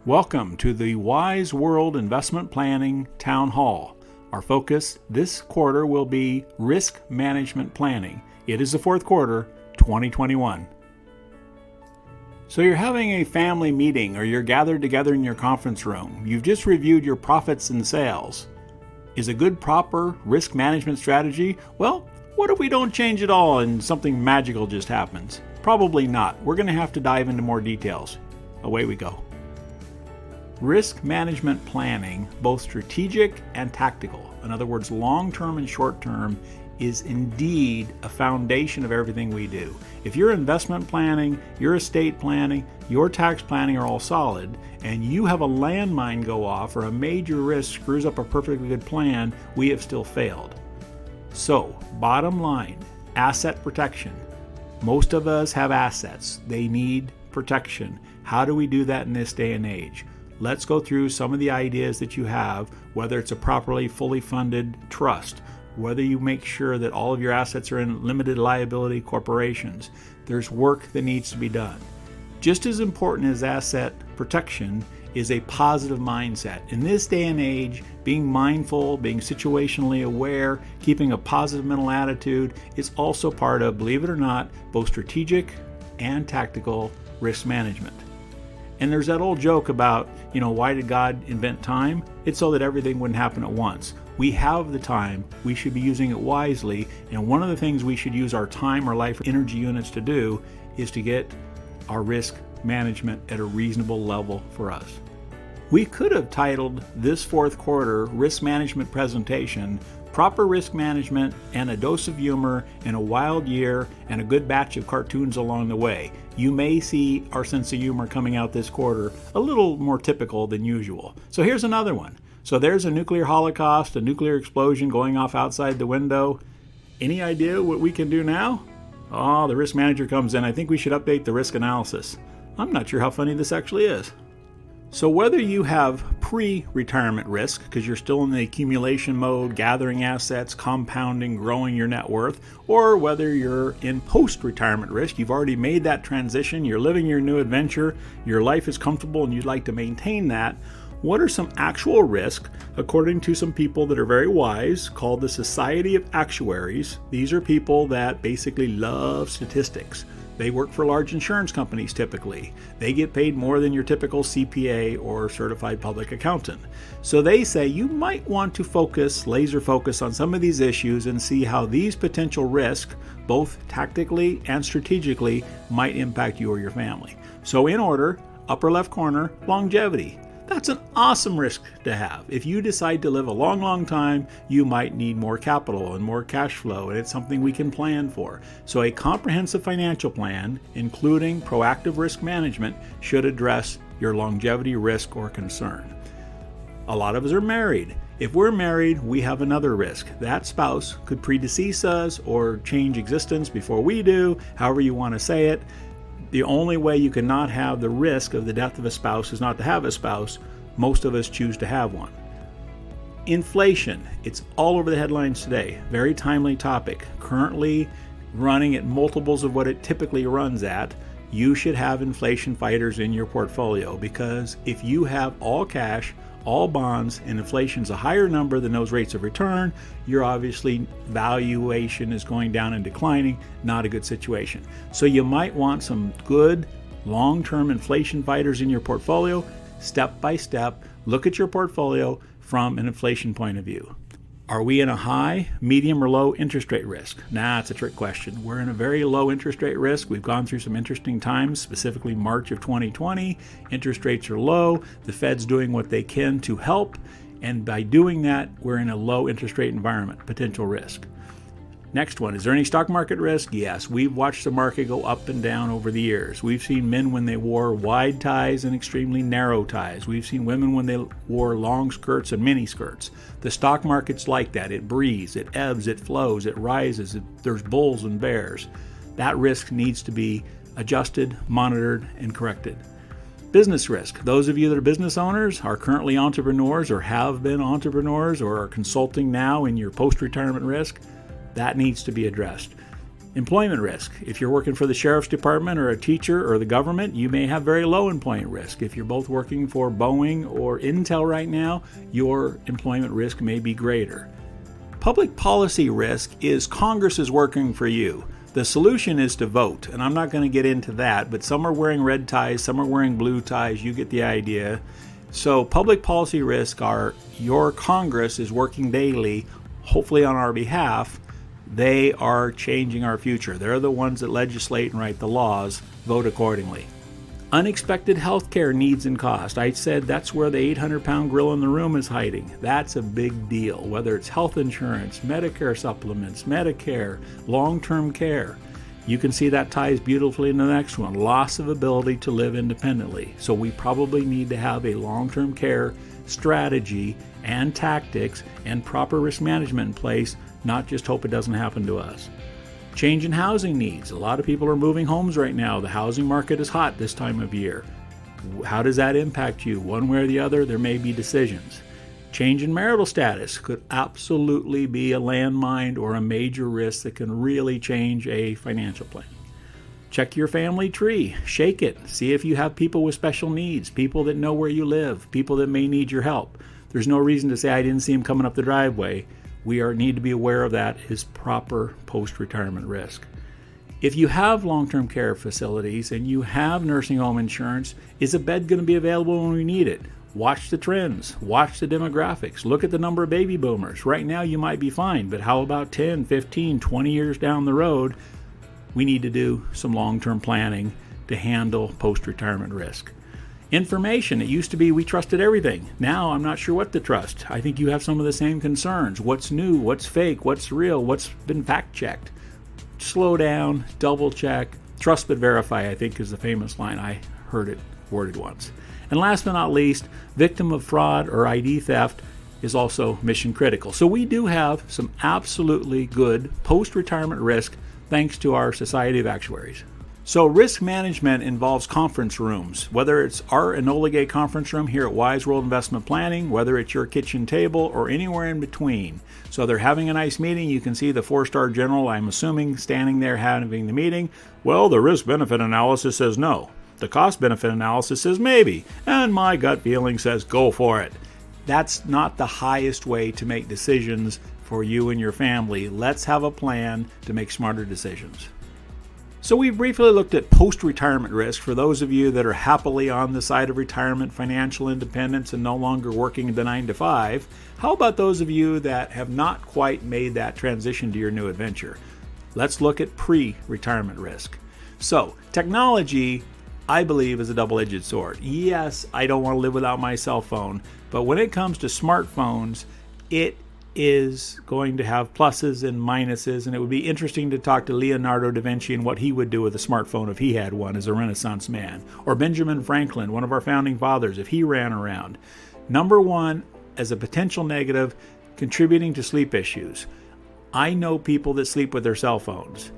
Welcome to the Wise World Investment Planning Town Hall. Our focus this quarter will be risk management planning. It is the fourth quarter, 2021. So you're having a family meeting or you're gathered together in your conference room. You've just reviewed your profits and sales. Is a good proper risk management strategy? Well, what if we don't change it all and something magical just happens? Probably not. We're going to have to dive into more details. Away we go. Risk management planning, both strategic and tactical, in other words, long-term and short-term, is indeed a foundation of everything we do. If your investment planning, your estate planning, your tax planning are all solid, and you have a landmine go off or a major risk screws up a perfectly good plan, we have still failed. So, bottom line, asset protection. Most of us have assets. They need protection. How do we do that in this day and age? Let's go through some of the ideas that you have, whether it's a properly fully funded trust, whether you make sure that all of your assets are in limited liability corporations. There's work that needs to be done. Just as important as asset protection is a positive mindset. In this day and age, being mindful, being situationally aware, keeping a positive mental attitude is also part of, believe it or not, both strategic and tactical risk management. And there's that old joke about, why did God invent time? It's so that everything wouldn't happen at once. We have the time. We should be using it wisely. And one of the things we should use our time or life energy units to do is to get our risk management at a reasonable level for us. We could have titled this fourth quarter risk management presentation, Proper Risk Management and a Dose of Humor in a Wild Year and a Good Batch of Cartoons Along the Way. You may see our sense of humor coming out this quarter a little more typical than usual. So here's another one. So there's a nuclear holocaust, a nuclear explosion going off outside the window. Any idea what we can do now? Oh, the risk manager comes in. I think we should update the risk analysis. I'm not sure how funny this actually is. So whether you have pre-retirement risk, because you're still in the accumulation mode, gathering assets, compounding, growing your net worth, or whether you're in post-retirement risk, you've already made that transition, you're living your new adventure, your life is comfortable and you'd like to maintain that, what are some actual risks, according to some people that are very wise, called the Society of Actuaries? These are people that basically love statistics. They work for large insurance companies typically. They get paid more than your typical CPA or certified public accountant. So they say you might want to laser focus on some of these issues and see how these potential risks, both tactically and strategically, might impact you or your family. So in order, upper left corner, longevity. That's an awesome risk to have. If you decide to live a long, long time, you might need more capital and more cash flow, and it's something we can plan for. So a comprehensive financial plan, including proactive risk management, should address your longevity risk or concern. A lot of us are married. If we're married, we have another risk. That spouse could predecease us or change existence before we do, however you want to say it. The only way you cannot have the risk of the death of a spouse is not to have a spouse. Most of us choose to have one. Inflation, it's all over the headlines today. Very timely topic. Currently running at multiples of what it typically runs at. You should have inflation fighters in your portfolio, because if you have all cash, all bonds, and inflation's a higher number than those rates of return, your obviously valuation is going down and declining. Not a good situation. So you might want some good long-term inflation fighters in your portfolio. Step by step, look at your portfolio from an inflation point of view. Are we in a high, medium, or low interest rate risk? Nah, it's a trick question. We're in a very low interest rate risk. We've gone through some interesting times, specifically March of 2020. Interest rates are low. The Fed's doing what they can to help. And by doing that, we're in a low interest rate environment, potential risk. Next one, is there any stock market risk? Yes, we've watched the market go up and down over the years. We've seen men when they wore wide ties and extremely narrow ties. We've seen women when they wore long skirts and mini skirts. The stock market's like that. It breathes, it ebbs, it flows, it rises. There's bulls and bears. That risk needs to be adjusted, monitored, and corrected. Business risk. Those of you that are business owners, are currently entrepreneurs or have been entrepreneurs or are consulting now in your post-retirement risk, that needs to be addressed. Employment risk. If you're working for the sheriff's department or a teacher or the government, you may have very low employment risk. If you're both working for Boeing or Intel right now, your employment risk may be greater. Public policy risk is Congress is working for you. The solution is to vote, and I'm not going to get into that, but some are wearing red ties, some are wearing blue ties, you get the idea. So public policy risk are your Congress is working daily, hopefully on our behalf. They are changing our future. They're the ones that legislate and write the laws. Vote accordingly. Unexpected healthcare needs and cost. I said that's where the 800-pound gorilla in the room is hiding. That's a big deal, whether it's health insurance, Medicare supplements, Medicare, long-term care. You can see that ties beautifully into the next one, loss of ability to live independently. So we probably need to have a long-term care strategy and tactics and proper risk management in place, not just hope it doesn't happen to us. Change in housing needs. A lot of people are moving homes right now. The housing market is hot this time of year. How does that impact you? One way or the other, there may be decisions. Change in marital status could absolutely be a landmine or a major risk that can really change a financial plan. Check your family tree, shake it, see if you have people with special needs, people that know where you live, people that may need your help. There's no reason to say I didn't see him coming up the driveway. We need to be aware of that as proper post-retirement risk. If you have long-term care facilities and you have nursing home insurance, is a bed going to be available when we need it? Watch the trends, watch the demographics, look at the number of baby boomers. Right now you might be fine, but how about 10, 15, 20 years down the road? We need to do some long-term planning to handle post-retirement risk. Information. It used to be we trusted everything. Now I'm not sure what to trust. I think you have some of the same concerns. What's new? What's fake? What's real? What's been fact-checked? Slow down, double-check. Trust but verify, I think, is the famous line. I heard it worded once. And last but not least, victim of fraud or ID theft is also mission critical. So we do have some absolutely good post-retirement risk thanks to our Society of Actuaries. So risk management involves conference rooms, whether it's our Enola Gay conference room here at Wise World Investment Planning, whether it's your kitchen table or anywhere in between. So they're having a nice meeting. You can see the 4-star general, I'm assuming, standing there having the meeting. Well, the risk-benefit analysis says no. The cost-benefit analysis says maybe. And my gut feeling says go for it. That's not the highest way to make decisions for you and your family. Let's have a plan to make smarter decisions. So we briefly looked at post-retirement risk for those of you that are happily on the side of retirement, financial independence, and no longer working the 9 to 5. How about those of you that have not quite made that transition to your new adventure? Let's look at pre-retirement risk. So technology, I believe, is a double-edged sword. Yes, I don't want to live without my cell phone, but when it comes to smartphones, it is going to have pluses and minuses, and it would be interesting to talk to Leonardo da Vinci and what he would do with a smartphone if he had one as a Renaissance man, or Benjamin Franklin, one of our founding fathers, if he ran around. Number one, as a potential negative, contributing to sleep issues. I know people that sleep with their cell phones.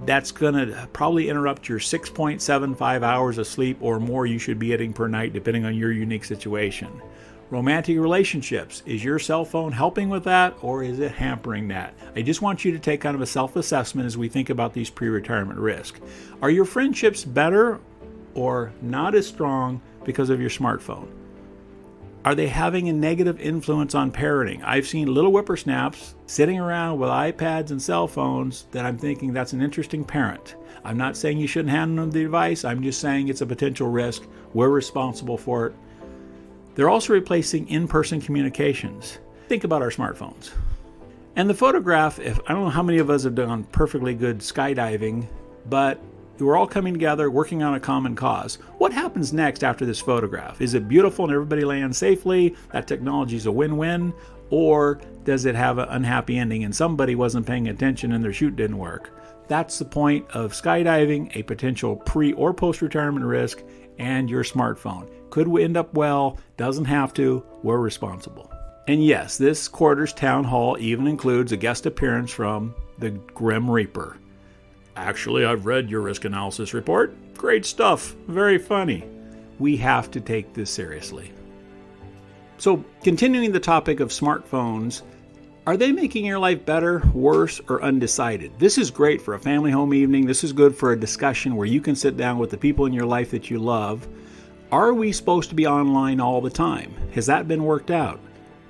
That's going to probably interrupt your 6.75 hours of sleep or more you should be getting per night, depending on your unique situation. Romantic relationships. Is your cell phone helping with that, or is it hampering that? I just want you to take kind of a self-assessment as we think about these pre-retirement risks. Are your friendships better or not as strong because of your smartphone? Are they having a negative influence on parenting? I've seen little whippersnaps sitting around with iPads and cell phones that I'm thinking that's an interesting parent. I'm not saying you shouldn't hand them the device. I'm just saying it's a potential risk. We're responsible for it. They're also replacing in-person communications. Think about our smartphones. And the photograph, I don't know how many of us have done perfectly good skydiving, but we're all coming together, working on a common cause. What happens next after this photograph? Is it beautiful and everybody lands safely? That technology is a win-win? Or does it have an unhappy ending and somebody wasn't paying attention and their chute didn't work? That's the point of skydiving, a potential pre- or post-retirement risk, and your smartphone. Could we end up well? Doesn't have to. We're responsible. And yes, this quarter's town hall even includes a guest appearance from the Grim Reaper. Actually, I've read your risk analysis report. Great stuff. Very funny. We have to take this seriously. So, continuing the topic of smartphones, Are they making your life better, worse, or undecided? This is great for a family home evening. This is good for a discussion where you can sit down with the people in your life that you love. Are we supposed to be online all the time? Has that been worked out?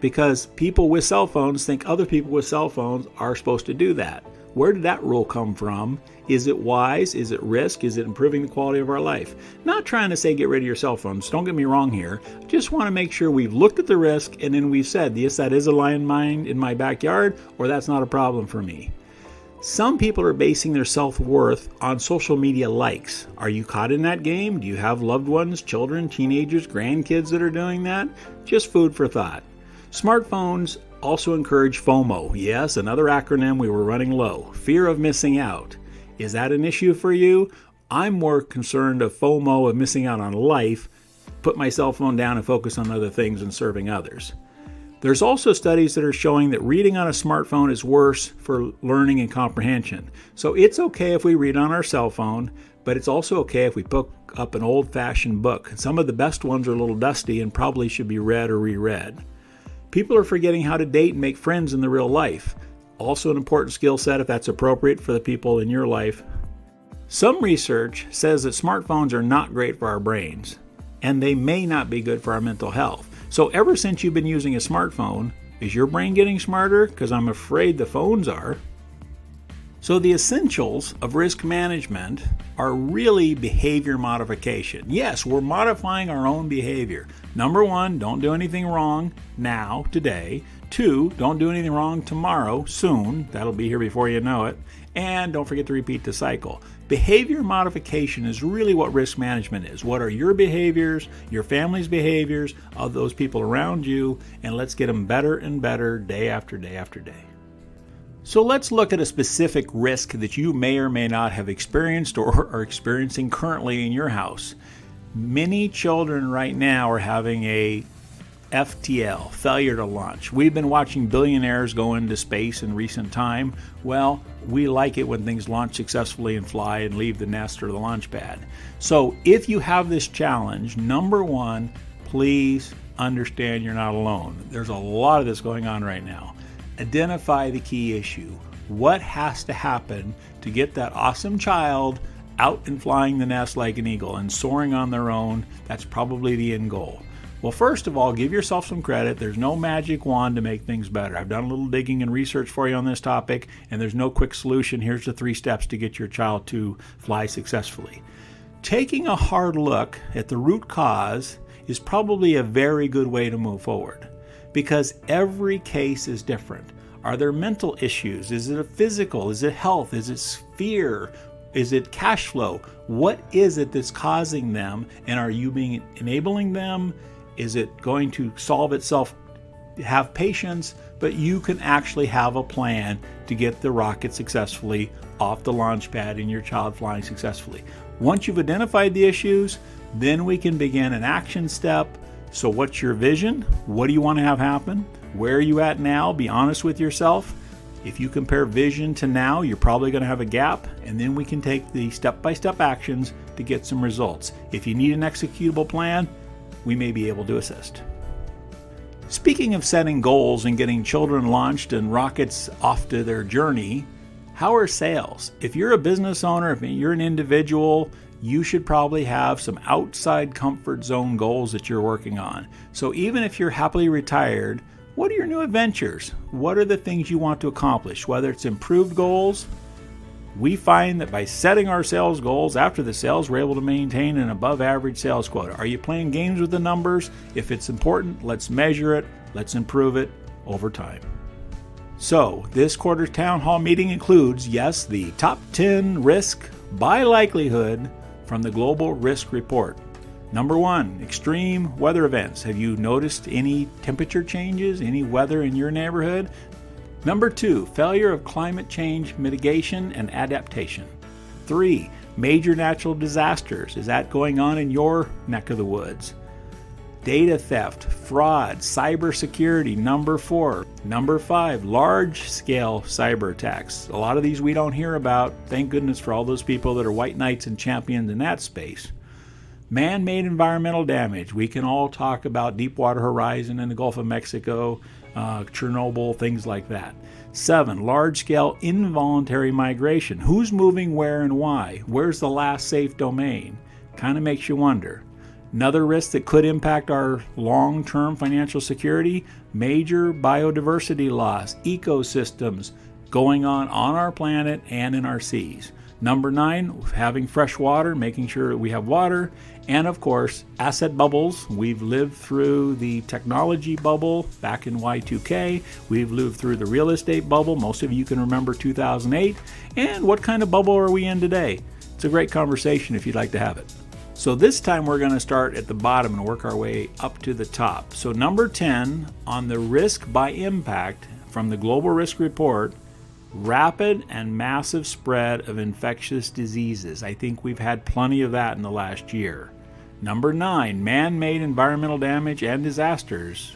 Because people with cell phones think other people with cell phones are supposed to do that. Where did that rule come from? Is it wise? Is it risk? Is it improving the quality of our life? Not trying to say get rid of your cell phones. Don't get me wrong here. Just want to make sure we've looked at the risk and then we've said, yes, that is a landmine in my backyard, or that's not a problem for me. Some people are basing their self-worth on social media likes. Are you caught in that game? Do you have loved ones, children, teenagers, grandkids that are doing that? Just food for thought. Smartphones also encourage FOMO. Yes, another acronym, we were running low. Fear of missing out. Is that an issue for you? I'm more concerned of FOMO, of missing out on life, put my cell phone down and focus on other things and serving others. There's also studies that are showing that reading on a smartphone is worse for learning and comprehension. So it's okay if we read on our cell phone, but it's also okay if we pick up an old-fashioned book. Some of the best ones are a little dusty and probably should be read or reread. People are forgetting how to date and make friends in the real life. Also an important skill set if that's appropriate for the people in your life. Some research says that smartphones are not great for our brains, and they may not be good for our mental health. So ever since you've been using a smartphone, is your brain getting smarter? Because I'm afraid the phones are. So the essentials of risk management are really behavior modification. Yes, we're modifying our own behavior. Number one, don't do anything wrong now, today. 2, don't do anything wrong tomorrow, soon. That'll be here before you know it. And don't forget to repeat the cycle. Behavior modification is really what risk management is. What are your behaviors, your family's behaviors, of those people around you, and let's get them better and better day after day after day. So let's look at a specific risk that you may or may not have experienced or are experiencing currently in your house. Many children right now are having a FTL, failure to launch. We've been watching billionaires go into space in recent time. Well, we like it when things launch successfully and fly and leave the nest or the launch pad. So if you have this challenge, number one, please understand you're not alone. There's a lot of this going on right now. Identify the key issue. What has to happen to get that awesome child out and flying the nest like an eagle and soaring on their own? That's probably the end goal. Well, first of all, give yourself some credit. There's no magic wand to make things better. I've done a little digging and research for you on this topic, and there's no quick solution. Here's the 3 steps to get your child to fly successfully. Taking a hard look at the root cause is probably a very good way to move forward, because every case is different. Are there mental issues? Is it a physical? Is it health? Is it fear? Is it cash flow? What is it that's causing them? And are you enabling them? Is it going to solve itself? Have patience, but you can actually have a plan to get the rocket successfully off the launch pad and your child flying successfully. Once you've identified the issues, then we can begin an action step. So what's your vision? What do you want to have happen? Where are you at now? Be honest with yourself. If you compare vision to now, you're probably going to have a gap, and then we can take the step-by-step actions to get some results. If you need an executable plan, we may be able to assist. Speaking of setting goals and getting children launched and rockets off to their journey, how are sales? If you're a business owner, if you're an individual, you should probably have some outside comfort zone goals that you're working on. So even if you're happily retired, what are your new adventures? What are the things you want to accomplish? Whether it's improved goals, we find that by setting our sales goals after the sales, we're able to maintain an above average sales quota. Are you playing games with the numbers? If it's important, let's measure it. Let's improve it over time. So this quarter's town hall meeting includes, yes, the top 10 risk by likelihood from the Global Risk Report. Number 1, extreme weather events. Have you noticed any temperature changes, any weather in your neighborhood? Number 2, failure of climate change mitigation and adaptation. 3, major natural disasters. Is that going on in your neck of the woods? Data theft, fraud, cybersecurity. Number 4. Number 5, large-scale cyber attacks. A lot of these we don't hear about. Thank goodness for all those people that are white knights and champions in that space. Man-made environmental damage. We can all talk about Deepwater Horizon in the Gulf of Mexico, Chernobyl, things like that. 7, large-scale involuntary migration. Who's moving where and why? Where's the last safe domain? Kind of makes you wonder. Another risk that could impact our long-term financial security, major biodiversity loss, ecosystems going on our planet and in our seas. Number 9, having fresh water, making sure that we have water. And of course, asset bubbles. We've lived through the technology bubble back in Y2K. We've lived through the real estate bubble. Most of you can remember 2008. And what kind of bubble are we in today? It's a great conversation if you'd like to have it. So this time we're going to start at the bottom and work our way up to the top. So number 10 on the risk by impact from the Global Risk Report, rapid and massive spread of infectious diseases. I think we've had plenty of that in the last year. Number 9, man-made environmental damage and disasters.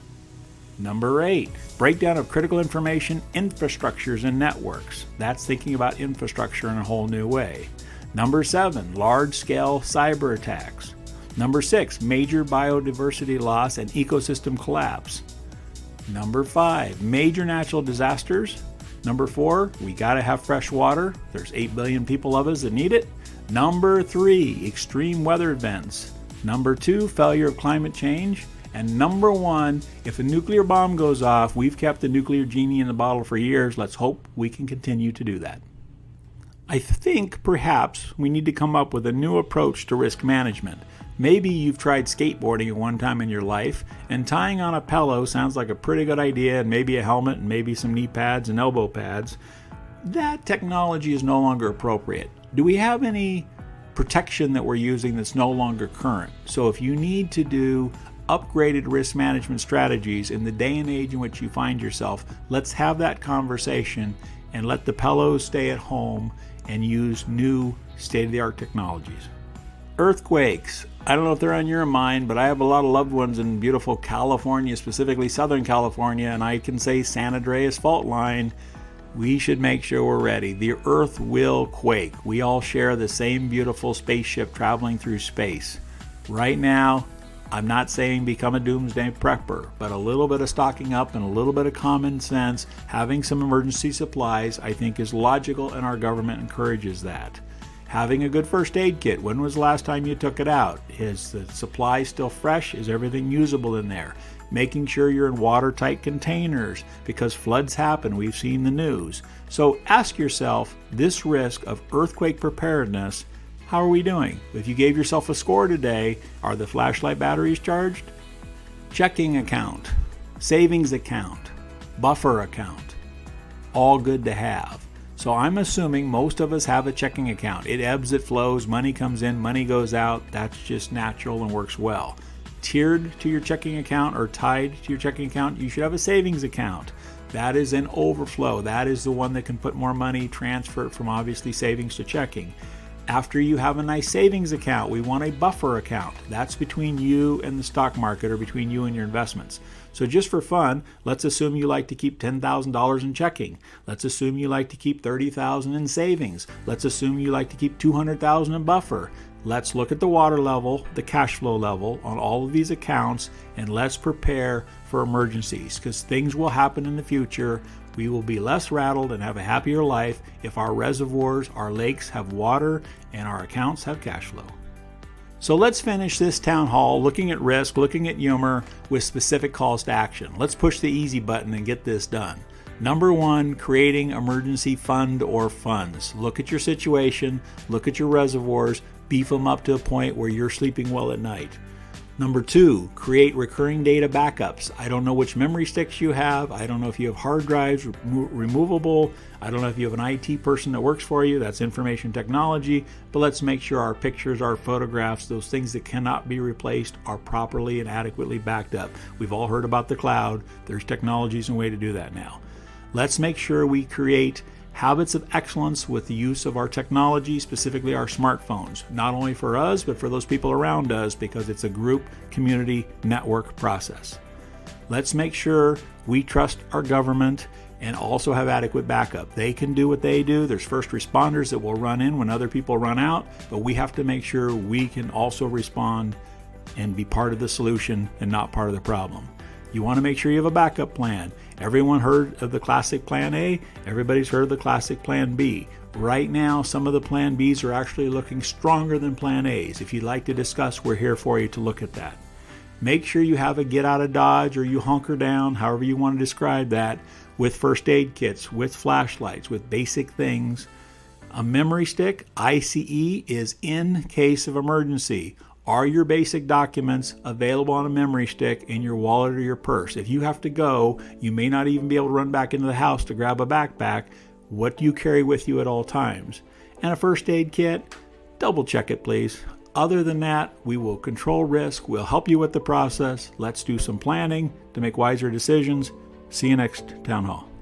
Number 8, breakdown of critical information infrastructures and networks. That's thinking about infrastructure in a whole new way. Number 7, large-scale cyber attacks. Number 6, major biodiversity loss and ecosystem collapse. Number 5, major natural disasters. Number 4, we gotta have fresh water. There's 8 billion people of us that need it. Number 3, extreme weather events. Number 2, failure of climate change. And number 1, if a nuclear bomb goes off, we've kept the nuclear genie in the bottle for years. Let's hope we can continue to do that. I think perhaps we need to come up with a new approach to risk management. Maybe you've tried skateboarding at one time in your life, and tying on a pillow sounds like a pretty good idea, and maybe a helmet, and maybe some knee pads and elbow pads. That technology is no longer appropriate. Do we have any protection that we're using that's no longer current? So if you need to do upgraded risk management strategies in the day and age in which you find yourself, let's have that conversation and let the pillows stay at home and use new state-of-the-art technologies. Earthquakes. I don't know if they're on your mind, but I have a lot of loved ones in beautiful California, specifically Southern California, and I can say San Andreas fault line. We should make sure we're ready. The earth will quake. We all share the same beautiful spaceship traveling through space. Right now, I'm not saying become a doomsday prepper, but a little bit of stocking up and a little bit of common sense, having some emergency supplies, I think is logical, and our government encourages that. Having a good first aid kit. When was the last time you took it out? Is the supply still fresh? Is everything usable in there? Making sure you're in watertight containers because floods happen. We've seen the news. So ask yourself this risk of earthquake preparedness. How are we doing? If you gave yourself a score today, are the flashlight batteries charged? Checking account, savings account, buffer account, all good to have. So I'm assuming most of us have a checking account. It ebbs, it flows, money comes in, money goes out. That's just natural and works well. Tiered to your checking account or tied to your checking account, you should have a savings account. That is an overflow. That is the one that can put more money, transfer it from obviously savings to checking. After you have a nice savings account, we want a buffer account. That's between you and the stock market or between you and your investments. So just for fun, let's assume you like to keep $10,000 in checking. Let's assume you like to keep $30,000 in savings. Let's assume you like to keep $200,000 in buffer. Let's look at the water level, the cash flow level on all of these accounts, and let's prepare for emergencies because things will happen in the future. We will be less rattled and have a happier life if our reservoirs, our lakes have water, and our accounts have cash flow. So let's finish this town hall looking at risk, looking at humor with specific calls to action. Let's push the easy button and get this done. Number 1, creating emergency fund or funds. Look at your situation, look at your reservoirs, beef them up to a point where you're sleeping well at night. Number 2, create recurring data backups. I don't know which memory sticks you have. I don't know if you have hard drives removable. I don't know if you have an IT person that works for you. That's information technology. But let's make sure our pictures, our photographs, those things that cannot be replaced are properly and adequately backed up. We've all heard about the cloud. There's technologies and a way to do that now. Let's make sure we create habits of excellence with the use of our technology, specifically our smartphones, not only for us, but for those people around us, because it's a group, community, network process. Let's make sure we trust our government and also have adequate backup. They can do what they do. There's first responders that will run in when other people run out, but we have to make sure we can also respond and be part of the solution and not part of the problem. You want to make sure you have a backup plan. Everyone heard of the classic plan A. Everybody's heard of the classic plan B. Right now, some of the plan Bs are actually looking stronger than plan As. If you'd like to discuss, we're here for you to look at that. Make sure you have a get out of Dodge, or you hunker down, however you want to describe that, with first aid kits, with flashlights, with basic things. A memory stick, ICE, is in case of emergency. Are your basic documents available on a memory stick in your wallet or your purse? If you have to go, you may not even be able to run back into the house to grab a backpack. What do you carry with you at all times? And a first aid kit, double check it please. Other than that, we will control risk. We'll help you with the process. Let's do some planning to make wiser decisions. See you next Town Hall.